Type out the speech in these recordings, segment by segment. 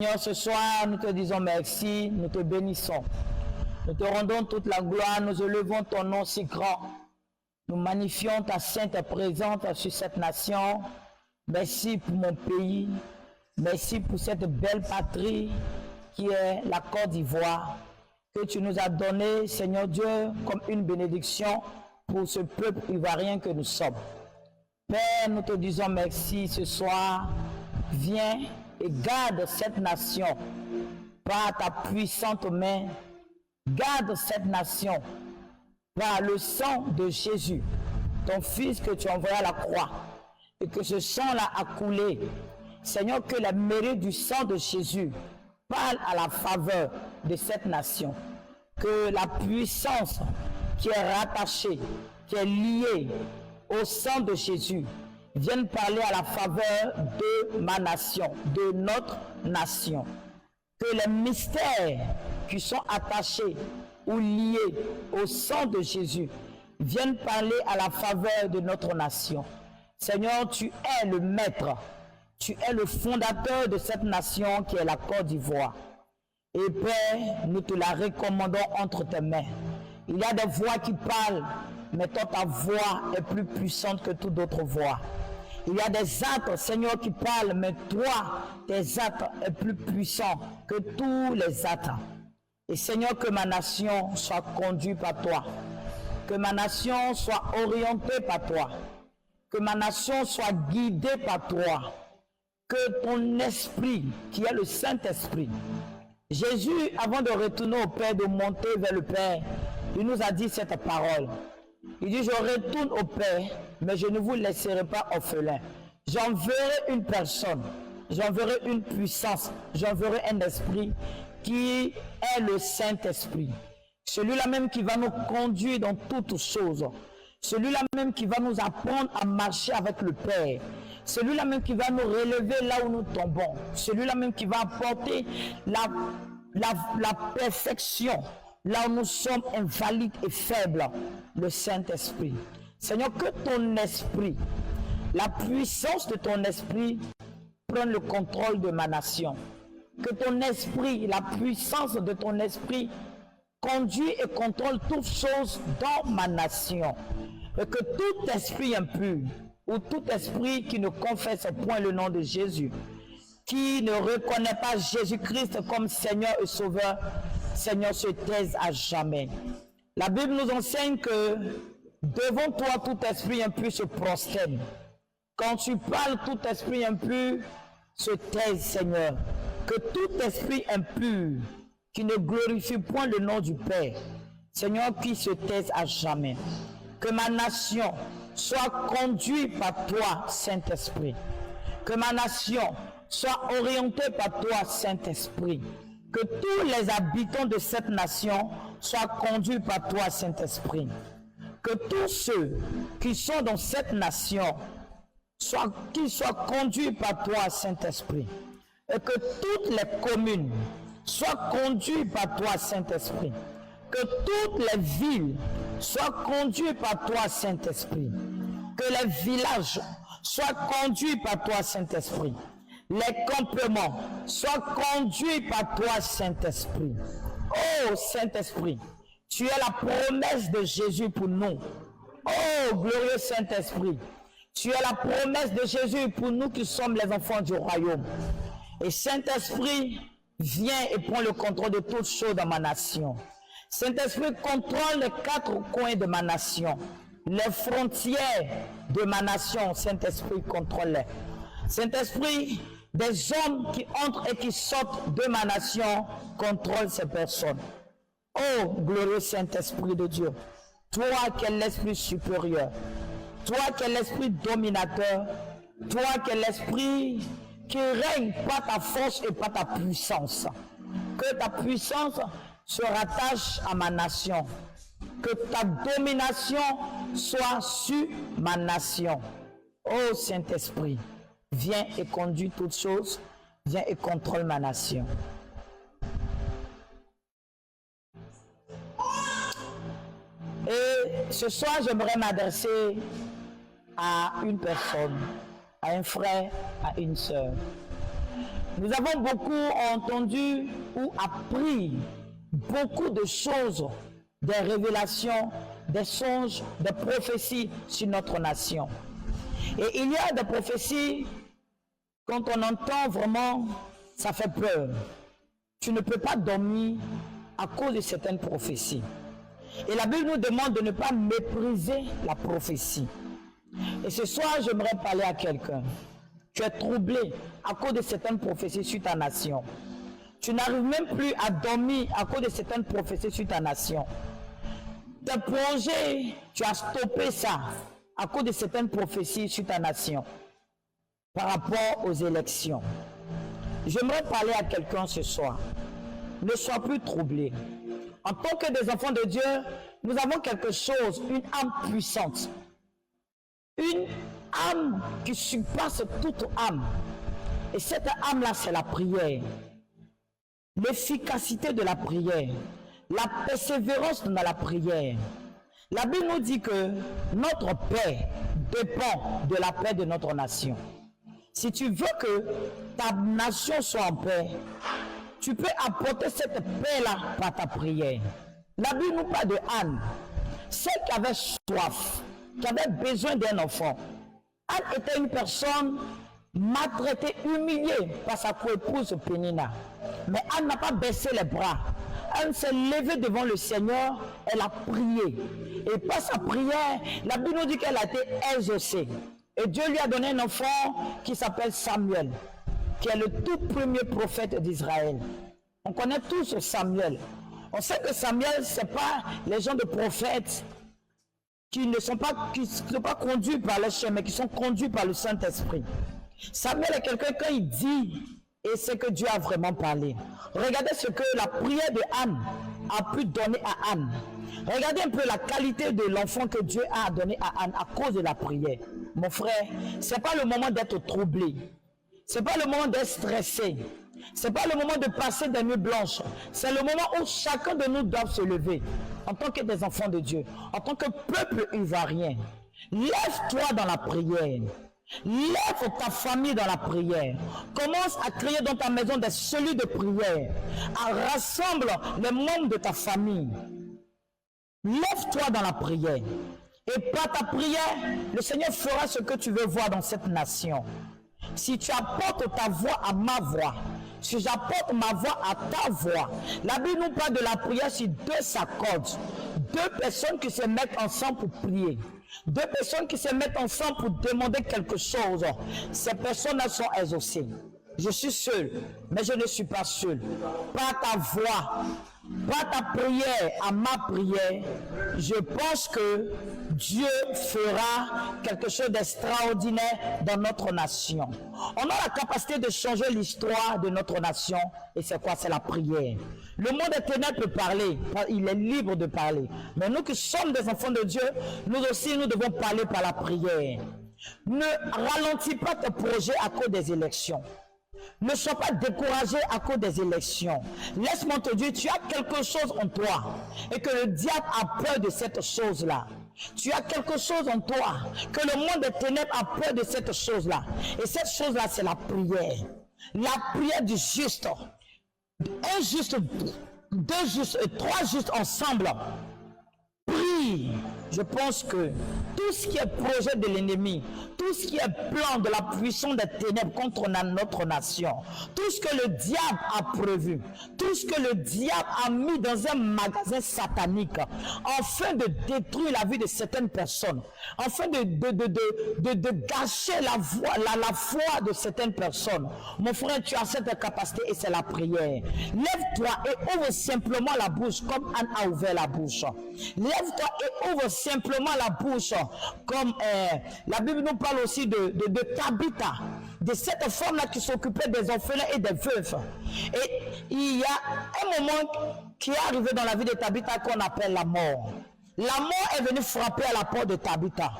Seigneur, ce soir, nous te disons merci, nous te bénissons. Nous te rendons toute la gloire, nous élevons ton nom si grand. Nous magnifions ta sainte présence sur cette nation. Merci pour mon pays. Merci pour cette belle patrie qui est la Côte d'Ivoire, que tu nous as donné, Seigneur Dieu, comme une bénédiction pour ce peuple ivoirien que nous sommes. Père, nous te disons merci ce soir. Viens et garde cette nation par ta puissante main. Garde cette nation par le sang de Jésus, ton Fils que tu as envoyé à la croix, et que ce sang-là a coulé. Seigneur, que la mérite du sang de Jésus parle à la faveur de cette nation. Que la puissance qui est rattachée, qui est liée au sang de Jésus, vienne parler à la faveur de ma nation, de notre nation. Que les mystères qui sont attachés ou liés au sang de Jésus viennent parler à la faveur de notre nation. Seigneur, tu es le maître, tu es le fondateur de cette nation qui est la Côte d'Ivoire. Et Père, nous te la recommandons entre tes mains. Il y a des voix qui parlent, mais toi, ta voix est plus puissante que toute autre voix. Il y a des actes, Seigneur, qui parlent, mais toi, tes actes est plus puissant que tous les actes. Et Seigneur, que ma nation soit conduite par toi. Que ma nation soit orientée par toi. Que ma nation soit guidée par toi. Que ton esprit, qui est le Saint-Esprit, Jésus, avant de retourner au Père, de monter vers le Père, il nous a dit cette parole. Il dit, je retourne au Père, mais je ne vous laisserai pas orphelins. J'enverrai une personne, j'enverrai une puissance, j'enverrai un esprit qui est le Saint-Esprit. Celui-là même qui va nous conduire dans toutes choses. Celui-là même qui va nous apprendre à marcher avec le Père. Celui-là même qui va nous relever là où nous tombons. Celui-là même qui va apporter la perfection là où nous sommes invalides et faibles. Le Saint-Esprit. Seigneur, que ton esprit, la puissance de ton esprit prenne le contrôle de ma nation. Que ton esprit, la puissance de ton esprit conduit et contrôle toutes choses dans ma nation. Et que tout esprit impur ou tout esprit qui ne confesse point le nom de Jésus, qui ne reconnaît pas Jésus-Christ comme Seigneur et Sauveur, Seigneur, se taise à jamais. La Bible nous enseigne que devant toi, tout esprit impur se prosterne. Quand tu parles, tout esprit impur se taise, Seigneur. Que tout esprit impur qui ne glorifie point le nom du Père, Seigneur, qui se taise à jamais. Que ma nation soit conduite par toi, Saint-Esprit. Que ma nation soit orientée par toi, Saint-Esprit. Que tous les habitants de cette nation soient conduits par toi, Saint-Esprit. Que tous ceux qui sont dans cette nation soient conduits par toi, Saint-Esprit. Et que toutes les communes soient conduites par toi, Saint-Esprit. Que toutes les villes soient conduites par toi, Saint-Esprit. Que les villages soient conduits par toi, Saint-Esprit. Les campements soient conduits par toi, Saint-Esprit. Oh, Saint-Esprit, tu es la promesse de Jésus pour nous. Oh, glorieux Saint-Esprit, tu es la promesse de Jésus pour nous qui sommes les enfants du royaume. Et Saint-Esprit, viens et prends le contrôle de toutes choses dans ma nation. Saint-Esprit, contrôle les quatre coins de ma nation. Les frontières de ma nation, Saint-Esprit, contrôle-les. Saint-Esprit, des hommes qui entrent et qui sortent de ma nation, contrôle ces personnes. Oh, glorieux Saint-Esprit de Dieu, toi qui es l'esprit supérieur, toi qui es l'esprit dominateur, toi qui es l'esprit qui règne par ta force et par ta puissance. Que ta puissance se rattache à ma nation. Que ta domination soit sur ma nation. Oh Saint-Esprit, viens et conduis toutes choses, viens et contrôle ma nation. Et ce soir, j'aimerais m'adresser à une personne, à un frère, à une sœur. Nous avons beaucoup entendu ou appris beaucoup de choses, des révélations, des songes, des prophéties sur notre nation. Et il y a des prophéties, quand on entend vraiment, ça fait peur. Tu ne peux pas dormir à cause de certaines prophéties. Et la Bible nous demande de ne pas mépriser la prophétie. Et ce soir, j'aimerais parler à quelqu'un. Tu es troublé à cause de certaines prophéties sur ta nation. Tu n'arrives même plus à dormir à cause de certaines prophéties sur ta nation. Tes projets, tu as stoppé ça à cause de certaines prophéties sur ta nation par rapport aux élections. J'aimerais parler à quelqu'un ce soir. Ne sois plus troublé. En tant que des enfants de Dieu, nous avons quelque chose, une âme puissante. Une âme qui surpasse toute âme. Et cette âme-là, c'est la prière. L'efficacité de la prière. La persévérance dans la prière. La Bible nous dit que notre paix dépend de la paix de notre nation. Si tu veux que ta nation soit en paix, tu peux apporter cette paix-là par ta prière. La Bible nous parle de Anne, celle qui avait soif, qui avait besoin d'un enfant. Anne était une personne maltraitée, humiliée par sa co-épouse Pénina. Mais Anne n'a pas baissé les bras. Anne s'est levée devant le Seigneur, elle a prié. Et par sa prière, la Bible nous dit qu'elle a été exaucée. Et Dieu lui a donné un enfant qui s'appelle Samuel, qui est le tout premier prophète d'Israël. On connaît tous Samuel. On sait que Samuel, ce n'est pas les gens de prophètes qui ne sont pas conduits par le chemin, mais qui sont conduits par le Saint-Esprit. Samuel est quelqu'un, quand il dit, et c'est que Dieu a vraiment parlé. Regardez ce que la prière de Anne a pu donner à Anne. Regardez un peu la qualité de l'enfant que Dieu a donné à Anne à cause de la prière. Mon frère, ce n'est pas le moment d'être troublé. Ce n'est pas le moment d'être stressé. Ce n'est pas le moment de passer des nuits blanches. C'est le moment où chacun de nous doit se lever. En tant que des enfants de Dieu, en tant que peuple ivoirien, lève-toi dans la prière. Lève ta famille dans la prière. Commence à créer dans ta maison des cellules de prière. Rassemble les membres de ta famille. Lève-toi dans la prière. Et par ta prière, le Seigneur fera ce que tu veux voir dans cette nation. Si tu apportes ta voix à ma voix, si j'apporte ma voix à ta voix, la Bible nous parle de la prière si deux s'accordent. Deux personnes qui se mettent ensemble pour prier. Deux personnes qui se mettent ensemble pour demander quelque chose. Ces personnes-là sont exaucées. Je suis seul, mais je ne suis pas seul. Par ta voix, par ta prière à ma prière, je pense que Dieu fera quelque chose d'extraordinaire dans notre nation. On a la capacité de changer l'histoire de notre nation. Et c'est quoi? C'est la prière. Le monde des ténèbres peut parler, il est libre de parler. Mais nous qui sommes des enfants de Dieu, nous aussi, nous devons parler par la prière. Ne ralentis pas tes projets à cause des élections. Ne sois pas découragé à cause des élections. Laisse-moi te dire, tu as quelque chose en toi et que le diable a peur de cette chose-là. Tu as quelque chose en toi que le monde des ténèbres a peur de cette chose-là. Et cette chose-là, c'est la prière. La prière du juste. Un juste, deux justes et trois justes ensemble. Prie. Je pense que tout ce qui est projet de l'ennemi, tout ce qui est plan de la puissance des ténèbres contre notre nation, tout ce que le diable a prévu, tout ce que le diable a mis dans un magasin satanique, afin de détruire la vie de certaines personnes, afin de gâcher la foi de certaines personnes. Mon frère, tu as cette capacité et c'est la prière. Lève-toi et ouvre simplement la bouche comme Anne a ouvert la bouche. Lève-toi et ouvre simplement la bouche comme la Bible nous parle aussi de Tabitha, de cette femme-là qui s'occupait des orphelins et des veufs. Et il y a un moment qui est arrivé dans la vie de Tabitha qu'on appelle la mort. La mort est venue frapper à la porte de Tabitha.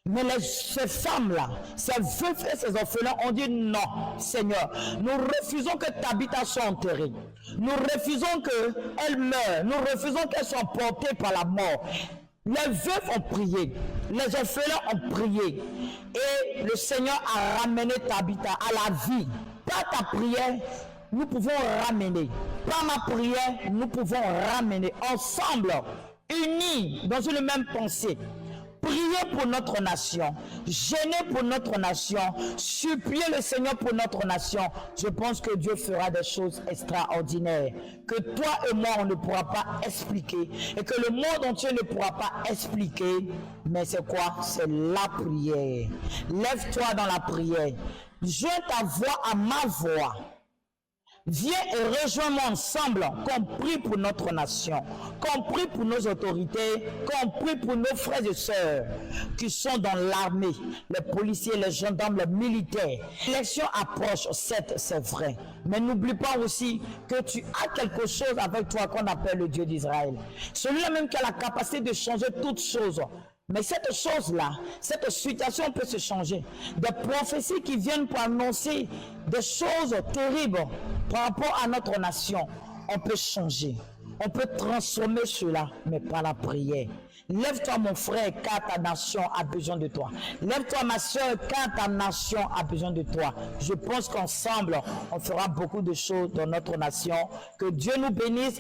Mais ces femmes-là, ces veufs et ces orphelins ont dit non, Seigneur, nous refusons que Tabitha soit enterrée. Nous refusons qu'elle meure. Nous refusons qu'elle soit emportée par la mort. Les veufs ont prié, les orphelins ont prié et le Seigneur a ramené Tabitha à la vie Par ta prière, nous pouvons ramener. Par ma prière, nous pouvons ramener ensemble, unis dans une même pensée. Prier pour notre nation, gêner pour notre nation, supplier le Seigneur pour notre nation. Je pense que Dieu fera des choses extraordinaires que toi et moi on ne pourra pas expliquer et que le monde entier ne pourra pas expliquer. Mais c'est quoi? C'est la prière. Lève-toi dans la prière. Joins ta voix à ma voix. Viens et rejoins-moi ensemble, qu'on prie pour notre nation, qu'on prie pour nos autorités, qu'on prie pour nos frères et sœurs qui sont dans l'armée, les policiers, les gendarmes, les militaires. L'élection approche, certes, c'est vrai. Mais n'oublie pas aussi que tu as quelque chose avec toi qu'on appelle le Dieu d'Israël. Celui-là même qui a la capacité de changer toutes choses. Mais cette chose-là, cette situation peut se changer. Des prophéties qui viennent pour annoncer des choses terribles par rapport à notre nation, on peut changer. On peut transformer cela, mais par la prière. Lève-toi mon frère, car ta nation a besoin de toi. Lève-toi ma soeur, car ta nation a besoin de toi. Je pense qu'ensemble, on fera beaucoup de choses dans notre nation. Que Dieu nous bénisse.